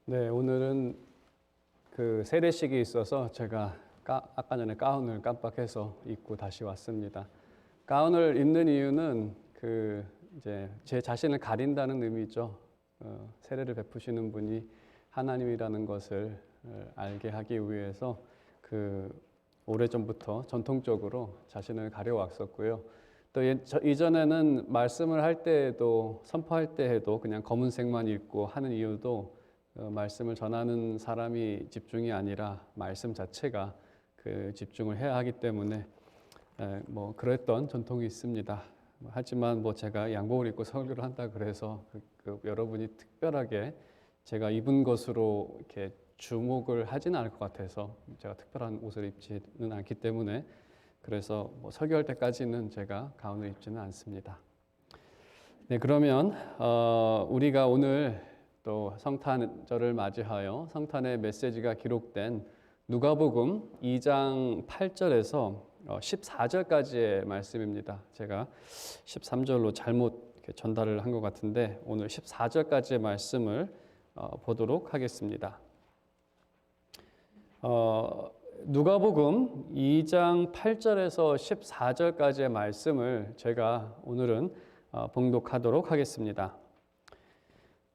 네, 오늘은 그 세례식이 있어서 제가 아까 전에 가운을 깜빡해서 입고 다시 왔습니다. 가운을 입는 이유는 이제 제 자신을 가린다는 의미죠. 세례를 베푸시는 분이 하나님이라는 것을 알게 하기 위해서 오래전부터 전통적으로 자신을 가려왔었고요. 또 이전에는 말씀을 할 때에도 선포할 때에도 그냥 검은색만 입고 하는 이유도 말씀을 전하는 사람이 집중이 아니라 말씀 자체가 집중을 해야 하기 때문에 그랬던 전통이 있습니다. 하지만 제가 양복을 입고 설교를 한다 그래서 여러분이 특별하게 제가 입은 것으로 이렇게 주목을 하지는 않을 것 같아서 제가 특별한 옷을 입지는 않기 때문에 그래서 설교할 때까지는 제가 가운을 입지는 않습니다. 네, 그러면 우리가 오늘 또 성탄절을 맞이하여 성탄의 메시지가 기록된 누가복음 2장 8절에서 14절까지의 말씀입니다. 제가 13절로 잘못 전달을 한 것 같은데 오늘 14절까지의 말씀을 보도록 하겠습니다. 누가복음 2장 8절에서 14절까지의 말씀을 제가 오늘은 봉독하도록 하겠습니다.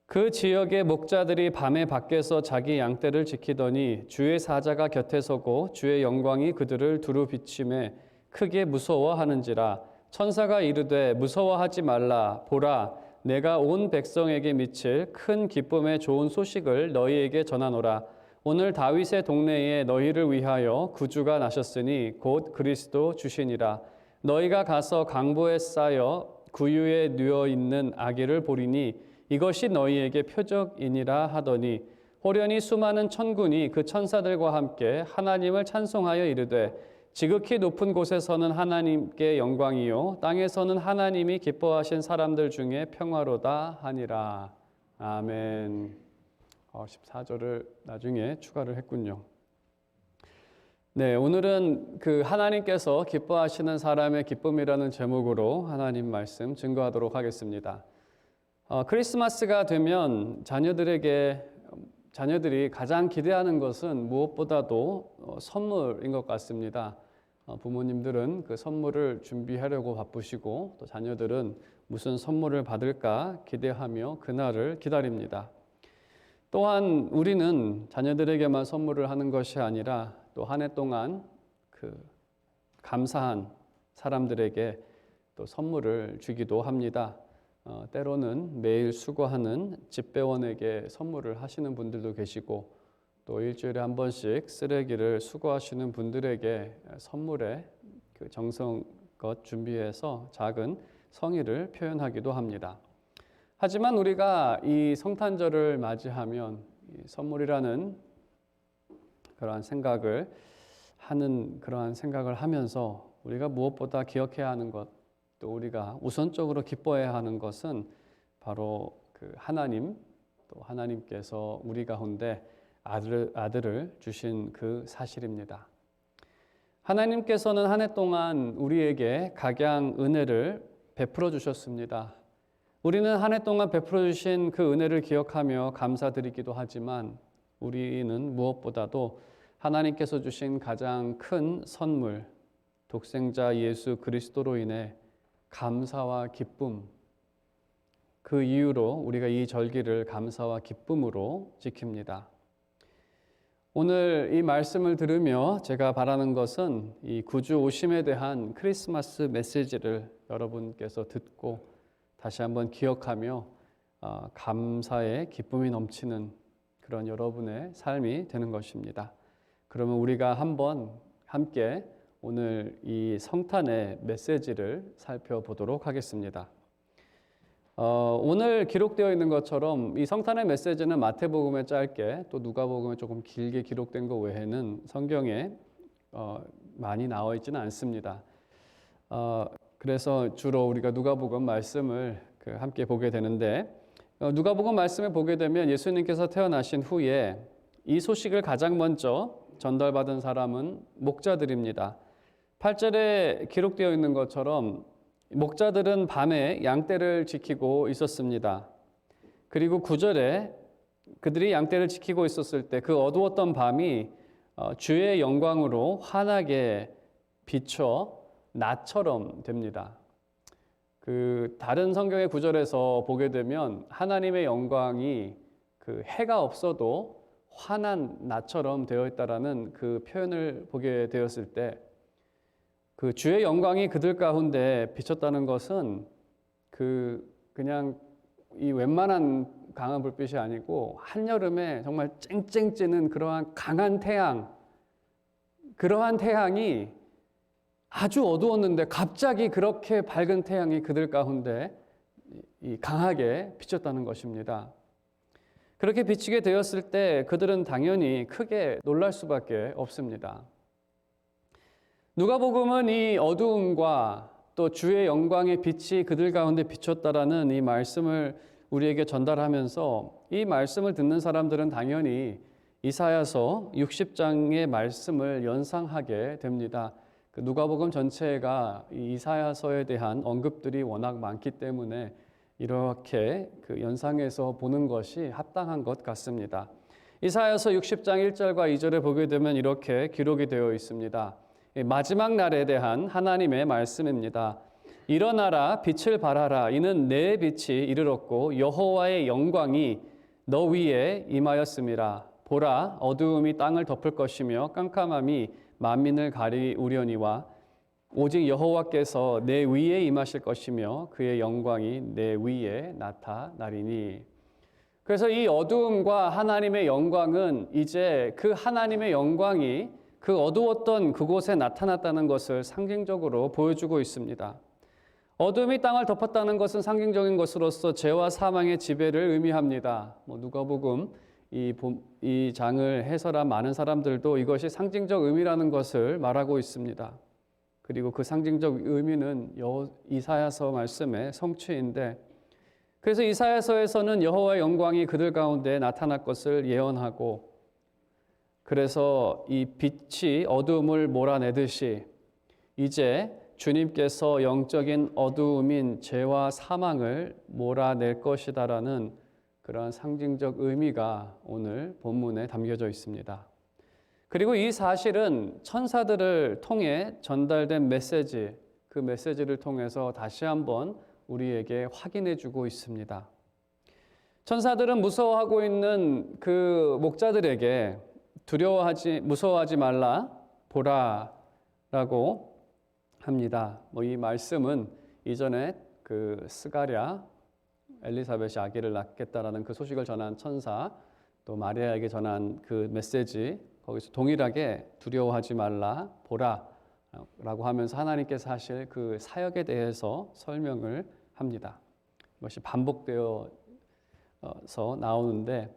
그 지역의 목자들이 밤에 밖에서 자기 양떼를 지키더니 주의 사자가 곁에 서고 주의 영광이 그들을 두루 비추매 크게 무서워하는지라. 천사가 이르되 무서워하지 말라. 보라, 내가 온 백성에게 미칠 큰 기쁨의 좋은 소식을 너희에게 전하노라. 오늘 다윗의 동네에 너희를 위하여 구주가 나셨으니 곧 그리스도 주시니라. 너희가 가서 강보에 쌓여 구유에 누워 있는 아기를 보리니 이것이 너희에게 표적이니라 하더니 호련히 수많은 천군이 그 천사들과 함께 하나님을 찬송하여 이르되 지극히 높은 곳에서는 하나님께 영광이요 땅에서는 하나님이 기뻐하신 사람들 중에 평화로다 하니라. 아멘. 14절을 나중에 추가를 했군요. 네, 오늘은 하나님께서 기뻐하시는 사람의 기쁨이라는 제목으로 하나님 말씀 증거하도록 하겠습니다. 크리스마스가 되면 자녀들이 가장 기대하는 것은 무엇보다도 선물인 것 같습니다. 부모님들은 그 선물을 준비하려고 바쁘시고 또 자녀들은 무슨 선물을 받을까 기대하며 그날을 기다립니다. 또한 우리는 자녀들에게만 선물을 하는 것이 아니라 또 한 해 동안 감사한 사람들에게 또 선물을 주기도 합니다. 때로는 매일 수고하는 집배원에게 선물을 하시는 분들도 계시고 또 일주일에 한 번씩 쓰레기를 수거하시는 분들에게 선물에 정성껏 준비해서 작은 성의를 표현하기도 합니다. 하지만 우리가 이 성탄절을 맞이하면 이 선물이라는 그러한 생각을 하면서 우리가 무엇보다 기억해야 하는 것, 또 우리가 우선적으로 기뻐해야 하는 것은 바로 하나님, 또 하나님께서 우리 가운데 아들을 주신 그 사실입니다. 하나님께서는 한 해 동안 우리에게 각양 은혜를 베풀어 주셨습니다. 우리는 한 해 동안 베풀어 주신 그 은혜를 기억하며 감사드리기도 하지만 우리는 무엇보다도 하나님께서 주신 가장 큰 선물, 독생자 예수 그리스도로 인해 감사와 기쁨, 그 이유로 우리가 이 절기를 감사와 기쁨으로 지킵니다. 오늘 이 말씀을 들으며 제가 바라는 것은 이 구주 오심에 대한 크리스마스 메시지를 여러분께서 듣고 다시 한번 기억하며 감사의 기쁨이 넘치는 그런 여러분의 삶이 되는 것입니다. 그러면 우리가 한번 함께 오늘 이 성탄의 메시지를 살펴보도록 하겠습니다. 오늘 기록되어 있는 것처럼 이 성탄의 메시지는 마태복음에 짧게 또 누가복음에 조금 길게 기록된 것 외에는 성경에 많이 나와 있지는 않습니다. 그래서 주로 우리가 누가복음 말씀을 함께 보게 되는데 누가복음 말씀을 보게 되면 예수님께서 태어나신 후에 이 소식을 가장 먼저 전달받은 사람은 목자들입니다. 8절에 기록되어 있는 것처럼 목자들은 밤에 양떼를 지키고 있었습니다. 그리고 9절에 그들이 양떼를 지키고 있었을 때 그 어두웠던 밤이 주의 영광으로 환하게 비춰 낮처럼 됩니다. 그 다른 성경의 구절에서 보게 되면 하나님의 영광이 그 해가 없어도 환한 낮처럼 되어 있다라는 그 표현을 보게 되었을 때 그 주의 영광이 그들 가운데 비쳤다는 것은 그냥 이 웬만한 강한 불빛이 아니고 한여름에 정말 쨍쨍 찌는 그러한 강한 태양, 그러한 태양이 아주 어두웠는데 갑자기 그렇게 밝은 태양이 그들 가운데 강하게 비쳤다는 것입니다. 그렇게 비치게 되었을 때 그들은 당연히 크게 놀랄 수밖에 없습니다. 누가복음은 이 어두움과 또 주의 영광의 빛이 그들 가운데 비쳤다라는 이 말씀을 우리에게 전달하면서 이 말씀을 듣는 사람들은 당연히 이사야서 60장의 말씀을 연상하게 됩니다. 그 누가복음 전체가 이 이사야서에 대한 언급들이 워낙 많기 때문에 이렇게 그 연상해서 보는 것이 합당한 것 같습니다. 이사야서 60장 1절과 2절에 보게 되면 이렇게 기록이 되어 있습니다. 마지막 날에 대한 하나님의 말씀입니다. 일어나라 빛을 발하라 이는 내 빛이 이르렀고 여호와의 영광이 너 위에 임하였음이라. 보라 어두움이 땅을 덮을 것이며 깜깜함이 만민을 가리우려니와 오직 여호와께서 내 위에 임하실 것이며 그의 영광이 내 위에 나타나리니. 그래서 이 어두움과 하나님의 영광은 이제 그 하나님의 영광이 그 어두웠던 그곳에 나타났다는 것을 상징적으로 보여주고 있습니다. 어둠이 땅을 덮었다는 것은 상징적인 것으로서 죄와 사망의 지배를 의미합니다. 누가복음 이 장을 해설한 많은 사람들도 이것이 상징적 의미라는 것을 말하고 있습니다. 그리고 그 상징적 의미는 이사야서 말씀의 성취인데, 그래서 이사야서에서는 여호와의 영광이 그들 가운데 나타날 것을 예언하고, 그래서 이 빛이 어두움을 몰아내듯이 이제 주님께서 영적인 어두움인 죄와 사망을 몰아낼 것이다라는 그러한 상징적 의미가 오늘 본문에 담겨져 있습니다. 그리고 이 사실은 천사들을 통해 전달된 메시지, 그 메시지를 통해서 다시 한번 우리에게 확인해 주고 있습니다. 천사들은 무서워하고 있는 그 목자들에게 무서워하지 말라, 보라라고 합니다. 이 말씀은 이전에 그 스가랴 엘리사벳이 아기를 낳겠다라는 그 소식을 전한 천사, 또 마리아에게 전한 그 메시지, 거기서 동일하게 두려워하지 말라, 보라라고 하면서 하나님께서 하실 그 사역에 대해서 설명을 합니다. 이것이 반복되어서 나오는데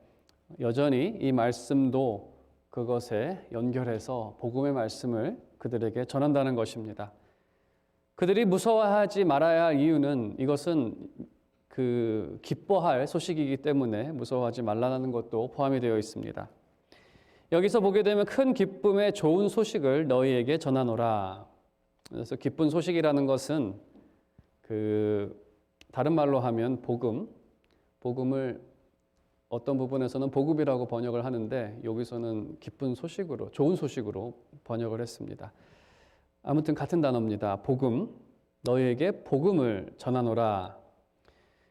여전히 이 말씀도 그것에 연결해서 복음의 말씀을 그들에게 전한다는 것입니다. 그들이 무서워하지 말아야 할 이유는 이것은 그 기뻐할 소식이기 때문에 무서워하지 말라는 것도 포함이 되어 있습니다. 여기서 보게 되면 큰 기쁨의 좋은 소식을 너희에게 전하노라. 그래서 기쁜 소식이라는 것은 다른 말로 하면 복음을 어떤 부분에서는 복음이라고 번역을 하는데 여기서는 기쁜 소식으로, 좋은 소식으로 번역을 했습니다. 아무튼 같은 단어입니다. 복음, 너희에게 복음을 전하노라.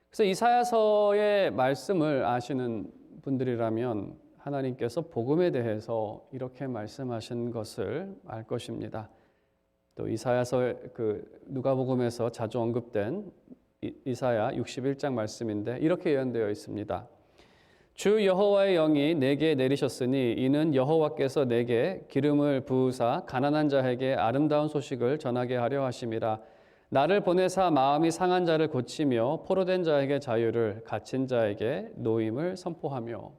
그래서 이사야서의 말씀을 아시는 분들이라면 하나님께서 복음에 대해서 이렇게 말씀하신 것을 알 것입니다. 또 이사야서 누가복음에서 자주 언급된 이사야 61장 말씀인데 이렇게 예언되어 있습니다. 주 여호와의 영이 내게 내리셨으니 이는 여호와께서 내게 기름을 부으사 가난한 자에게 아름다운 소식을 전하게 하려 하심이라. 나를 보내사 마음이 상한 자를 고치며 포로된 자에게 자유를, 갇힌 자에게 노임을 선포하며.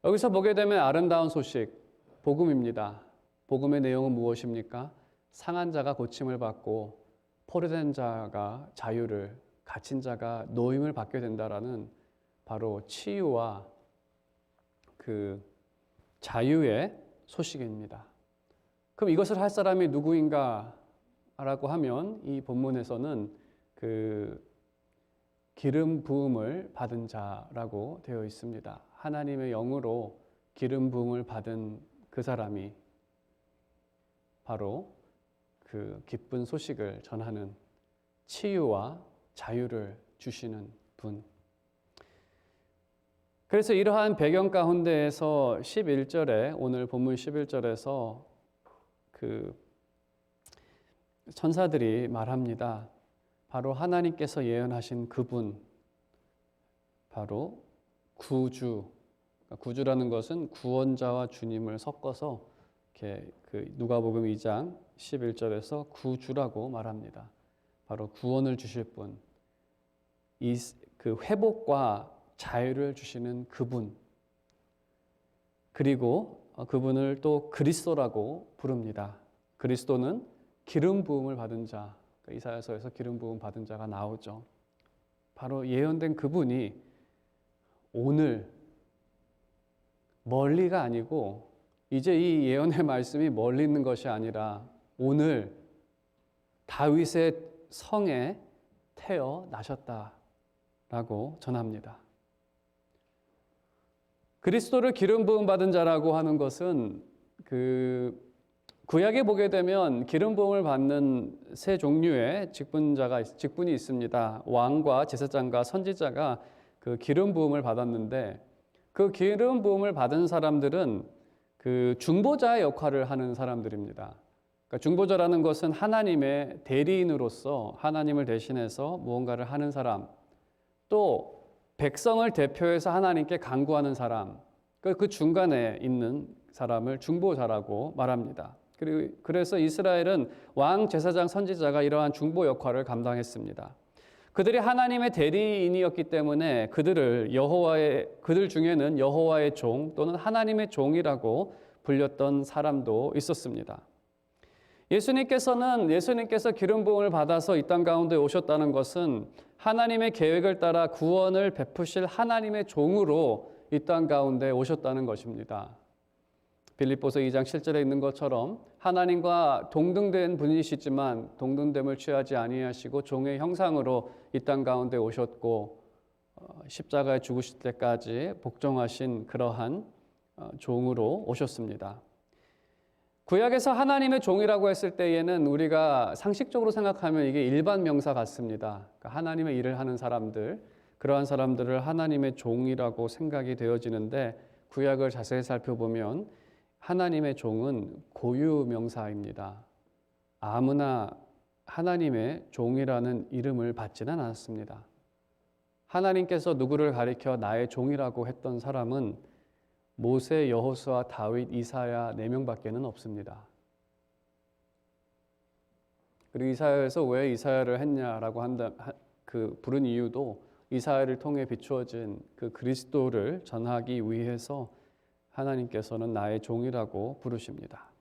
여기서 보게 되면 아름다운 소식, 복음입니다. 복음의 내용은 무엇입니까? 상한 자가 고침을 받고 포로된 자가 자유를, 갇힌 자가 노임을 받게 된다라는 바로 치유와 그 자유의 소식입니다. 그럼 이것을 할 사람이 누구인가? 라고 하면 이 본문에서는 그 기름 부음을 받은 자라고 되어 있습니다. 하나님의 영으로 기름 부음을 받은 그 사람이 바로 그 기쁜 소식을 전하는 치유와 자유를 주시는 분. 그래서 이러한 배경 가운데에서 11절에 오늘 본문 11절에서 그 천사들이 말합니다. 바로 하나님께서 예언하신 그분, 바로 구주. 구주라는 것은 구원자와 주님을 섞어서 이렇게 그 누가복음 2장 11절에서 구주라고 말합니다. 바로 구원을 주실 분, 그 회복과 자유를 주시는 그분, 그리고 그분을 또 그리스도라고 부릅니다. 그리스도는 기름 부음을 받은 자, 이사야서에서 기름 부음 받은 자가 나오죠. 바로 예언된 그분이 오늘 멀리가 아니고 이제 이 예언의 말씀이 멀리 있는 것이 아니라 오늘 다윗의 성에 태어나셨다라고 전합니다. 그리스도를 기름 부음 받은 자라고 하는 것은 그 구약에 보게 되면 기름 부음을 받는 세 종류의 직분이 있습니다. 왕과 제사장과 선지자가 그 기름 부음을 받았는데 그 기름 부음을 받은 사람들은 그 중보자의 역할을 하는 사람들입니다. 그러니까 중보자라는 것은 하나님의 대리인으로서 하나님을 대신해서 무언가를 하는 사람, 또 백성을 대표해서 하나님께 간구하는 사람, 그 중간에 있는 사람을 중보자라고 말합니다. 그래서 이스라엘은 왕, 제사장, 선지자가 이러한 중보 역할을 감당했습니다. 그들이 하나님의 대리인이었기 때문에 그들 중에는 여호와의 종 또는 하나님의 종이라고 불렸던 사람도 있었습니다. 예수님께서 기름 부음을 받아서 이 땅 가운데 오셨다는 것은 하나님의 계획을 따라 구원을 베푸실 하나님의 종으로 이 땅 가운데 오셨다는 것입니다. 빌립보서 2장 7절에 있는 것처럼 하나님과 동등된 분이시지만 동등됨을 취하지 아니하시고 종의 형상으로 이 땅 가운데 오셨고 십자가에 죽으실 때까지 복종하신 그러한 종으로 오셨습니다. 구약에서 하나님의 종이라고 했을 때에는 우리가 상식적으로 생각하면 이게 일반 명사 같습니다. 그러니까 하나님의 일을 하는 사람들, 그러한 사람들을 하나님의 종이라고 생각이 되어지는데 구약을 자세히 살펴보면 하나님의 종은 고유 명사입니다. 아무나 하나님의 종이라는 이름을 받지는 않았습니다. 하나님께서 누구를 가리켜 나의 종이라고 했던 사람은 모세, 여호수아, 다윗, 이사야 4명밖에는 없습니다. 그리고 이사야에서 왜 이사야를 했냐라고 부른 이유도 이사야를 통해 비추어진 그 그리스도를 전하기 위해서 하나님께서는 나의 종이라고 부르십니다.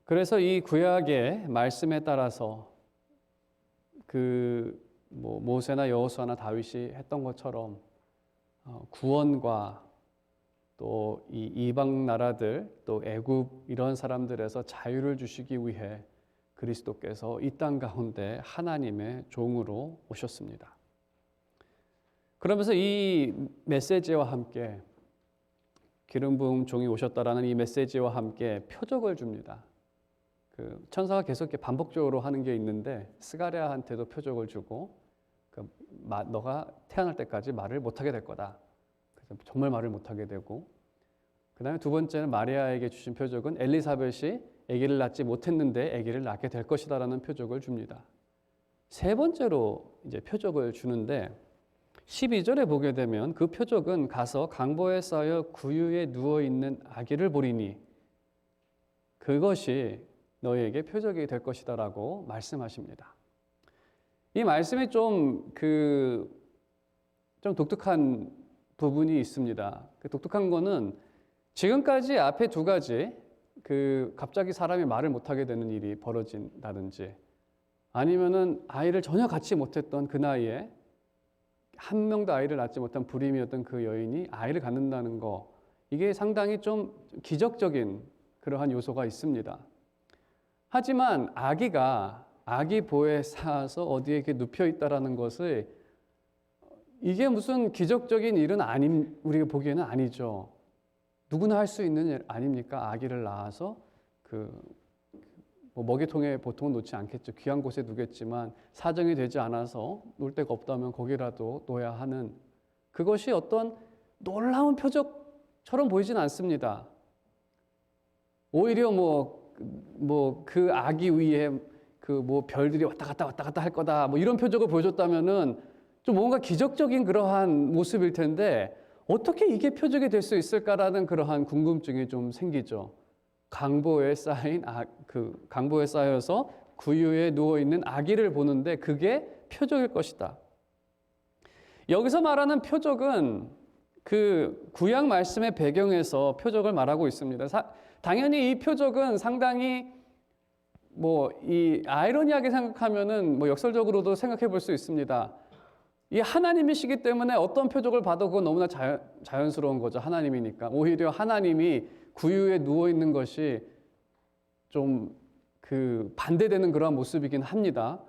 그래서 이 구약의 말씀에 따라서 모세나 여호수아나 다윗이 했던 것처럼 구원과 또 이 이방 나라들 또 애굽 이런 사람들에서 자유를 주시기 위해 그리스도께서 이 땅 가운데 하나님의 종으로 오셨습니다. 그러면서 이 메시지와 함께 기름 부음 종이 오셨다라는 이 메시지와 함께 표적을 줍니다. 그 천사가 계속 이렇게 반복적으로 하는 게 있는데 스가랴한테도 표적을 주고 너가 태어날 때까지 말을 못하게 될 거다. 그래서 정말 말을 못하게 되고 그 다음에 두 번째는 마리아에게 주신 표적은 엘리사벳이 아기를 낳지 못했는데 아기를 낳게 될 것이다라는 표적을 줍니다. 세 번째로 이제 표적을 주는데 12절에 보게 되면 그 표적은 가서 강보에 쌓여 구유에 누워있는 아기를 보리니 그것이 너희에게 표적이 될 것이다라고 말씀하십니다. 이 말씀이 좀 독특한 부분이 있습니다. 그 독특한 거는 지금까지 앞에 두 가지 갑자기 사람이 말을 못하게 되는 일이 벌어진다든지 아니면은 아이를 전혀 갖지 못했던 그 나이에 한 명도 아이를 낳지 못한 불임이었던 그 여인이 아이를 갖는다는 거 이게 상당히 좀 기적적인 그러한 요소가 있습니다. 하지만 아기 보에 쌓아서 어디에 이렇게 눕혀 있다라는 것을 이게 무슨 기적적인 일은 우리가 보기에는 아니죠. 누구나 할 수 있는 일 아닙니까? 아기를 낳아서 뭐 먹이통에 보통 놓지 않겠죠. 귀한 곳에 두겠지만 사정이 되지 않아서 놓을 데가 없다면 거기라도 놓아야 하는, 그것이 어떤 놀라운 표적처럼 보이진 않습니다. 오히려 그 아기 위에 뭐 별들이 왔다 갔다 할 거다, 뭐 이런 표적을 보여줬다면은 좀 뭔가 기적적인 그러한 모습일 텐데, 어떻게 이게 표적이 될 수 있을까라는 그러한 궁금증이 좀 생기죠. 강보에 쌓여서 구유에 누워 있는 아기를 보는데 그게 표적일 것이다. 여기서 말하는 표적은 그 구약 말씀의 배경에서 표적을 말하고 있습니다. 당연히 이 표적은 상당히 이 아이러니하게 생각하면은 역설적으로도 생각해 볼 수 있습니다. 이 하나님이시기 때문에 어떤 표적을 봐도 그건 너무나 자연스러운 거죠. 하나님이니까. 오히려 하나님이 구유에 누워 있는 것이 좀 반대되는 그러한 모습이긴 합니다.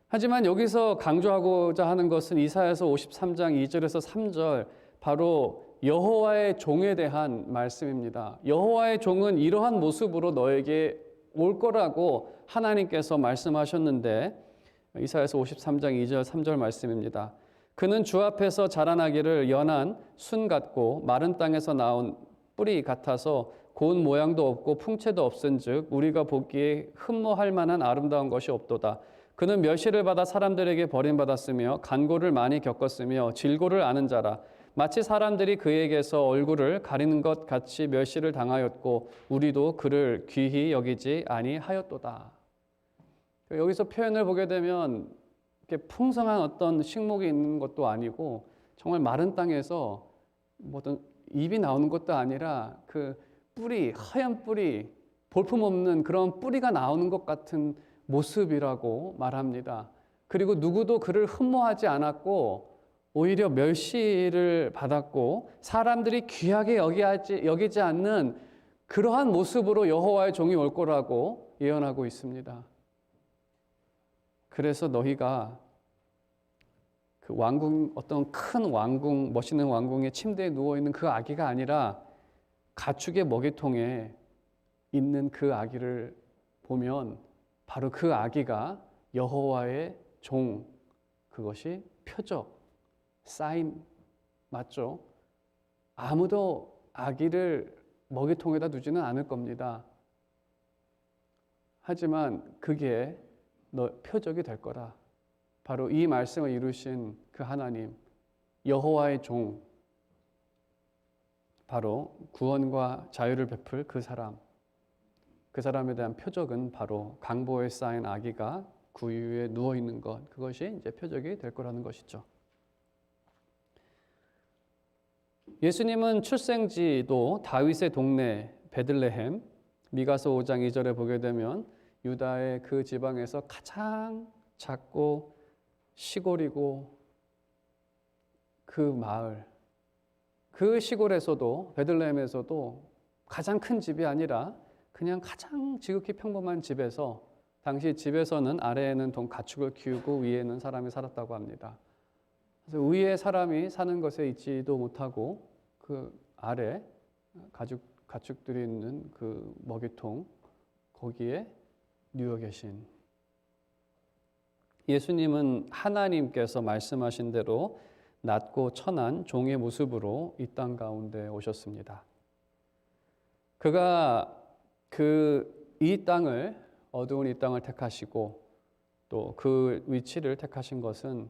하지만 여기서 강조하고자 하는 것은 이사야서 53장 2절에서 3절, 바로 여호와의 종에 대한 말씀입니다. 여호와의 종은 이러한 모습으로 너에게 올 거라고 하나님께서 말씀하셨는데, 이사야서 53장 2절 3절 말씀입니다. 그는 주 앞에서 자라나기를 연한 순 같고 마른 땅에서 나온 뿌리 같아서 고운 모양도 없고 풍채도 없은즉 우리가 보기에 흠모할 만한 아름다운 것이 없도다. 그는 멸시를 받아 사람들에게 버림받았으며 간고를 많이 겪었으며 질고를 아는 자라. 마치 사람들이 그에게서 얼굴을 가리는 것 같이 멸시를 당하였고 우리도 그를 귀히 여기지 아니하였도다. 여기서 표현을 보게 되면 이렇게 풍성한 어떤 식목이 있는 것도 아니고 정말 마른 땅에서 어떤 잎이 나오는 것도 아니라 그 뿌리, 하얀 뿌리, 볼품없는 그런 뿌리가 나오는 것 같은 모습이라고 말합니다. 그리고 누구도 그를 흠모하지 않았고 오히려 멸시를 받았고 사람들이 귀하게 여기지 않는 그러한 모습으로 여호와의 종이 올 거라고 예언하고 있습니다. 그래서 너희가 그 왕궁, 어떤 큰 왕궁, 멋있는 왕궁의 침대에 누워있는 그 아기가 아니라 가축의 먹이통에 있는 그 아기를 보면 바로 그 아기가 여호와의 종, 그것이 표적, 사인 맞죠? 아무도 아기를 먹이통에다 두지는 않을 겁니다. 하지만 그게 표적이 될 거라. 바로 이 말씀을 이루신 그 하나님, 여호와의 종, 바로 구원과 자유를 베풀 그 사람에 대한 표적은 바로 강보에 쌓인 아기가 구유에 누워 있는 것, 그것이 이제 표적이 될 거라는 것이죠. 예수님은 출생지도 다윗의 동네 베들레헴, 미가서 5장 2절에 보게 되면 유다의 그 지방에서 가장 작고 시골이고 그 마을, 그 시골에서도 베들레헴에서도 가장 큰 집이 아니라 그냥 가장 지극히 평범한 집에서, 당시 집에서는 아래에는 가축을 키우고 위에는 사람이 살았다고 합니다. 그래서 위에 사람이 사는 것에 있지도 못하고 그 아래 가축들이 있는 그 먹이통, 거기에 누워 계신 예수님은 하나님께서 말씀하신 대로 낮고 천한 종의 모습으로 이 땅 가운데 오셨습니다. 그가 이 땅을, 어두운 이 땅을 택하시고 또 그 위치를 택하신 것은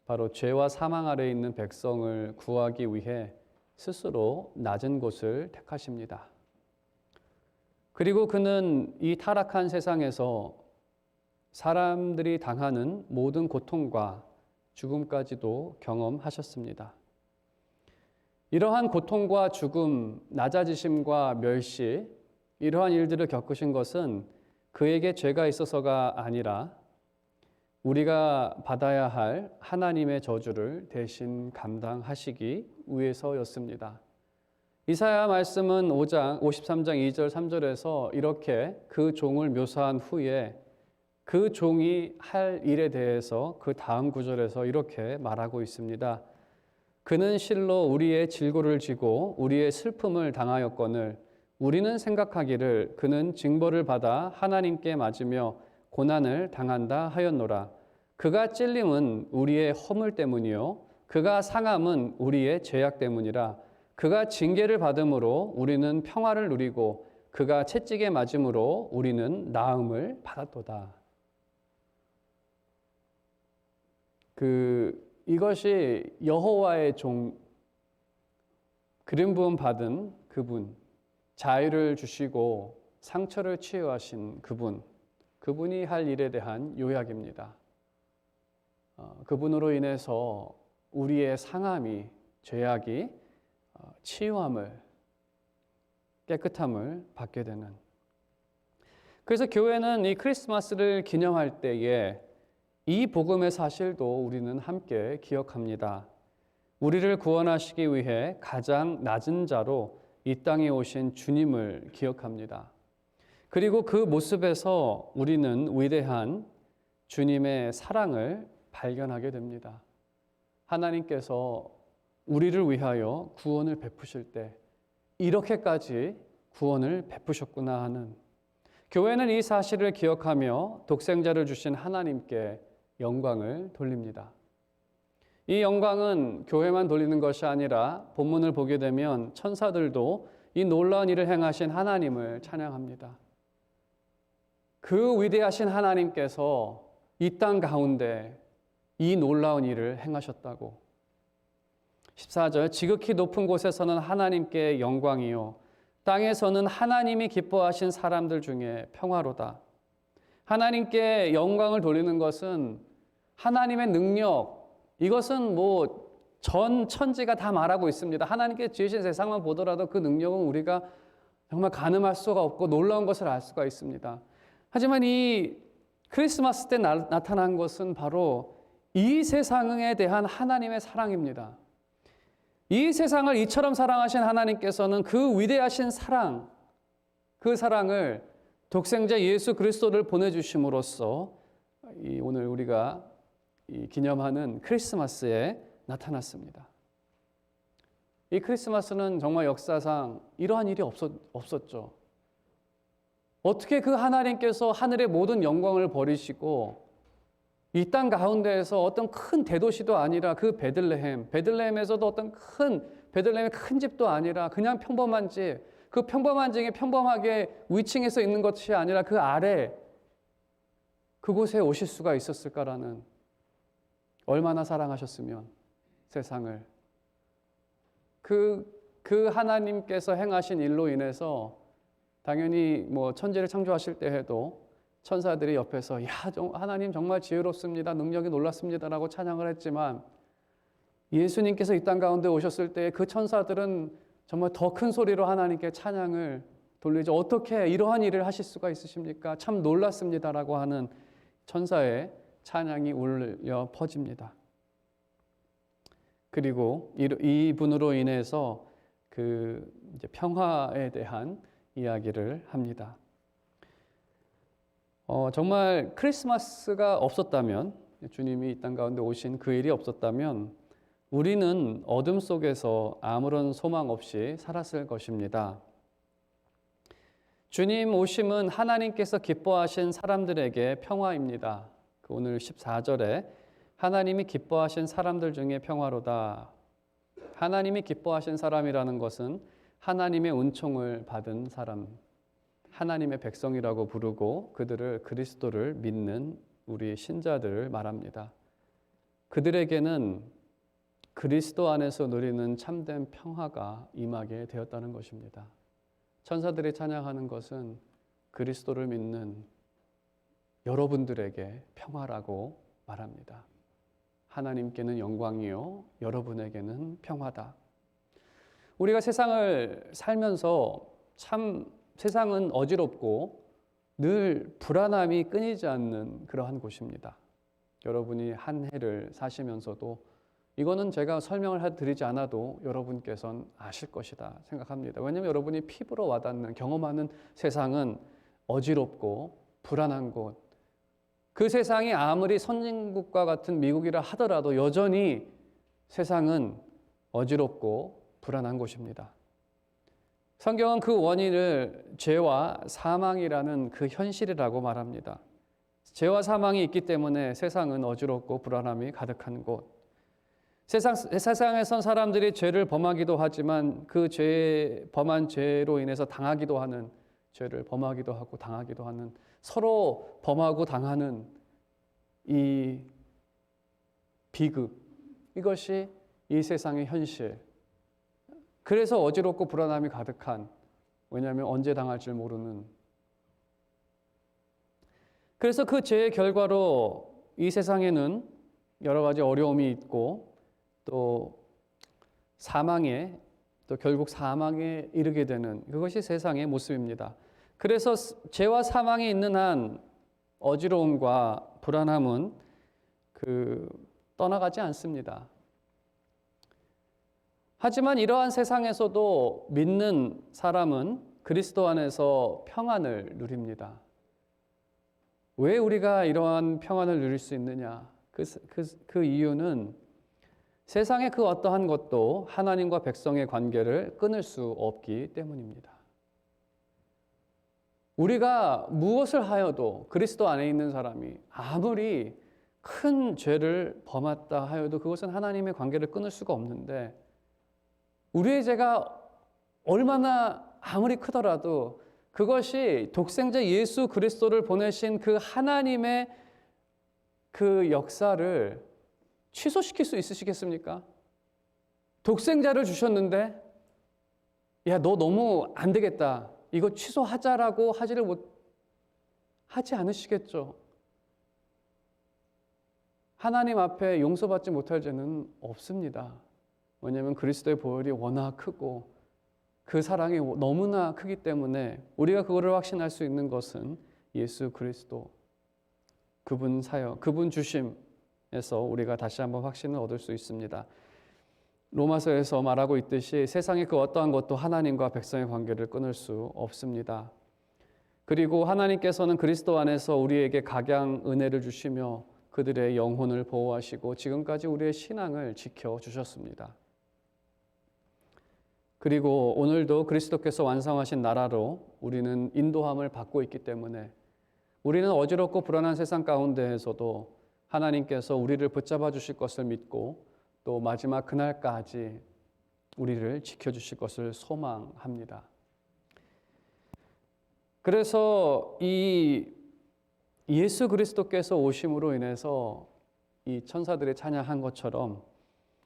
바로 죄와 사망 아래에 있는 백성을 구하기 위해 스스로 낮은 곳을 택하십니다. 그리고 그는 이 타락한 세상에서 사람들이 당하는 모든 고통과 죽음까지도 경험하셨습니다. 이러한 고통과 죽음, 낮아지심과 멸시, 이러한 일들을 겪으신 것은 그에게 죄가 있어서가 아니라 우리가 받아야 할 하나님의 저주를 대신 감당하시기 위해서였습니다. 이사야 말씀은 5장 53장 2절 3절에서 이렇게 그 종을 묘사한 후에 그 종이 할 일에 대해서 그 다음 구절에서 이렇게 말하고 있습니다. 그는 실로 우리의 질고를 지고 우리의 슬픔을 당하였거늘 우리는 생각하기를 그는 징벌을 받아 하나님께 맞으며 고난을 당한다 하였노라. 그가 찔림은 우리의 허물 때문이요 그가 상함은 우리의 죄악 때문이라. 그가 징계를 받음으로 우리는 평화를 누리고 그가 채찍에 맞음으로 우리는 나음을 받았도다. 이것이 여호와의 종, 기름 부음 받은 그분, 자유를 주시고 상처를 치유하신 그분이 할 일에 대한 요약입니다. 그분으로 인해서 우리의 상함이, 죄악이 치유함을, 깨끗함을 받게 되는. 그래서 교회는 이 크리스마스를 기념할 때에 이 복음의 사실도 우리는 함께 기억합니다. 우리를 구원하시기 위해 가장 낮은 자로 이 땅에 오신 주님을 기억합니다. 그리고 그 모습에서 우리는 위대한 주님의 사랑을 발견하게 됩니다. 하나님께서 우리를 위하여 구원을 베푸실 때 이렇게까지 구원을 베푸셨구나 하는, 교회는 이 사실을 기억하며 독생자를 주신 하나님께 영광을 돌립니다. 이 영광은 교회만 돌리는 것이 아니라 본문을 보게 되면 천사들도 이 놀라운 일을 행하신 하나님을 찬양합니다. 그 위대하신 하나님께서 이 땅 가운데 이 놀라운 일을 행하셨다고. 14절, 지극히 높은 곳에서는 하나님께 영광이요 땅에서는 하나님이 기뻐하신 사람들 중에 평화로다. 하나님께 영광을 돌리는 것은 하나님의 능력, 이것은 전 천지가 다 말하고 있습니다. 하나님께 지으신 세상만 보더라도 그 능력은 우리가 정말 가늠할 수가 없고 놀라운 것을 알 수가 있습니다. 하지만 이 크리스마스 때 나타난 것은 바로 이 세상에 대한 하나님의 사랑입니다. 이 세상을 이처럼 사랑하신 하나님께서는 그 위대하신 사랑, 그 사랑을 독생자 예수 그리스도를 보내주심으로써 오늘 우리가 기념하는 크리스마스에 나타났습니다. 이 크리스마스는 정말 역사상 이러한 일이 없었죠. 어떻게 그 하나님께서 하늘의 모든 영광을 버리시고 이 땅 가운데에서 어떤 큰 대도시도 아니라 그 베들레헴에서도 베들레헴의 큰 집도 아니라 그냥 평범한 집, 그 평범한 집에 평범하게 위층에서 있는 것이 아니라 그 아래 그곳에 오실 수가 있었을까라는, 얼마나 사랑하셨으면 세상을. 그 하나님께서 행하신 일로 인해서 당연히 천지를 창조하실 때 해도 천사들이 옆에서 하나님 정말 지혜롭습니다, 능력이 놀랍습니다라고 찬양을 했지만 예수님께서 이 땅 가운데 오셨을 때 그 천사들은 정말 더 큰 소리로 하나님께 찬양을 돌리죠. 어떻게 이러한 일을 하실 수가 있으십니까? 참 놀랐습니다라고 하는 천사의 찬양이 울려 퍼집니다. 그리고 이분으로 인해서 이제 평화에 대한 이야기를 합니다. 정말 크리스마스가 없었다면, 주님이 이 땅 가운데 오신 그 일이 없었다면 우리는 어둠 속에서 아무런 소망 없이 살았을 것입니다. 주님 오심은 하나님께서 기뻐하신 사람들에게 평화입니다. 오늘 14절에 하나님이 기뻐하신 사람들 중에 평화로다. 하나님이 기뻐하신 사람이라는 것은 하나님의 은총을 받은 사람, 하나님의 백성이라고 부르고 그들을 그리스도를 믿는 우리 신자들을 말합니다. 그들에게는 그리스도 안에서 누리는 참된 평화가 임하게 되었다는 것입니다. 천사들이 찬양하는 것은 그리스도를 믿는 여러분들에게 평화라고 말합니다. 하나님께는 영광이요 여러분에게는 평화다. 우리가 세상을 살면서 참 세상은 어지럽고 늘 불안함이 끊이지 않는 그러한 곳입니다. 여러분이 한 해를 사시면서도 이거는 제가 설명을 드리지 않아도 여러분께서는 아실 것이다 생각합니다. 왜냐하면 여러분이 피부로 와닿는, 경험하는 세상은 어지럽고 불안한 곳, 그 세상이 아무리 선진국과 같은 미국이라 하더라도 여전히 세상은 어지럽고 불안한 곳입니다. 성경은 그 원인을 죄와 사망이라는 그 현실이라고 말합니다. 죄와 사망이 있기 때문에 세상은 어지럽고 불안함이 가득한 곳. 세상에선 사람들이 죄를 범하기도 하지만 그 범한 죄로 인해서 당하기도 하는, 죄를 범하기도 하고 당하기도 하는, 서로 범하고 당하는 이 비극, 이것이 이 세상의 현실. 그래서 어지럽고 불안함이 가득한, 왜냐하면 언제 당할지 모르는. 그래서 그 죄의 결과로 이 세상에는 여러 가지 어려움이 있고 또 결국 사망에 이르게 되는, 그것이 세상의 모습입니다. 그래서 죄와 사망이 있는 한 어지러움과 불안함은 떠나가지 않습니다. 하지만 이러한 세상에서도 믿는 사람은 그리스도 안에서 평안을 누립니다. 왜 우리가 이러한 평안을 누릴 수 있느냐? 그 이유는 세상의 그 어떠한 것도 하나님과 백성의 관계를 끊을 수 없기 때문입니다. 우리가 무엇을 하여도 그리스도 안에 있는 사람이 아무리 큰 죄를 범했다 하여도 그것은 하나님의 관계를 끊을 수가 없는데, 우리의 죄가 얼마나 아무리 크더라도 그것이 독생자 예수 그리스도를 보내신 그 하나님의 그 역사를 취소시킬 수 있으시겠습니까? 독생자를 주셨는데, 야, 너 너무 안 되겠다, 이거 취소하자라고 하지 않으시겠죠. 하나님 앞에 용서받지 못할 죄는 없습니다. 왜냐하면 그리스도의 보혈이 워낙 크고 그 사랑이 너무나 크기 때문에 우리가 그거를 확신할 수 있는 것은 예수 그리스도, 그분 사역, 그분 주심에서 우리가 다시 한번 확신을 얻을 수 있습니다. 로마서에서 말하고 있듯이 세상의 그 어떠한 것도 하나님과 백성의 관계를 끊을 수 없습니다. 그리고 하나님께서는 그리스도 안에서 우리에게 각양 은혜를 주시며 그들의 영혼을 보호하시고 지금까지 우리의 신앙을 지켜주셨습니다. 그리고 오늘도 그리스도께서 완성하신 나라로 우리는 인도함을 받고 있기 때문에 우리는 어지럽고 불안한 세상 가운데에서도 하나님께서 우리를 붙잡아 주실 것을 믿고 또 마지막 그날까지 우리를 지켜주실 것을 소망합니다. 그래서 이 예수 그리스도께서 오심으로 인해서 이 천사들이 찬양한 것처럼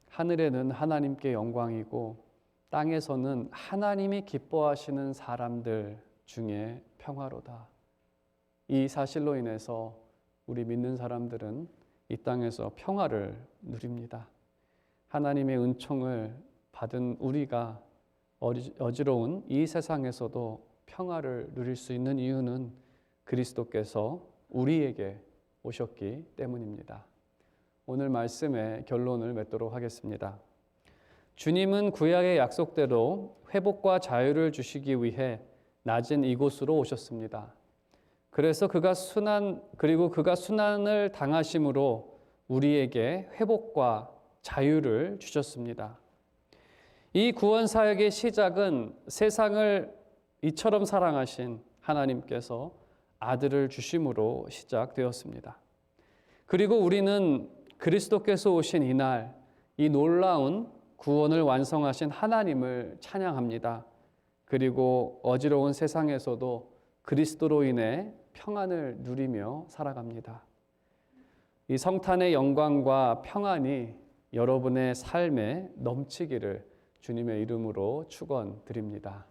하늘에는 하나님께 영광이고 땅에서는 하나님이 기뻐하시는 사람들 중에 평화로다. 이 사실로 인해서 우리 믿는 사람들은 이 땅에서 평화를 누립니다. 하나님의 은총을 받은 우리가 어지러운 이 세상에서도 평화를 누릴 수 있는 이유는 그리스도께서 우리에게 오셨기 때문입니다. 오늘 말씀의 결론을 맺도록 하겠습니다. 주님은 구약의 약속대로 회복과 자유를 주시기 위해 낮은 이곳으로 오셨습니다. 그래서 그가 순환을 당하심으로 우리에게 회복과 자유를 주셨습니다. 이 구원 사역의 시작은 세상을 이처럼 사랑하신 하나님께서 아들을 주심으로 시작되었습니다. 그리고 우리는 그리스도께서 오신 이날 이 놀라운 구원을 완성하신 하나님을 찬양합니다. 그리고 어지러운 세상에서도 그리스도로 인해 평안을 누리며 살아갑니다. 이 성탄의 영광과 평안이 여러분의 삶에 넘치기를 주님의 이름으로 축원드립니다.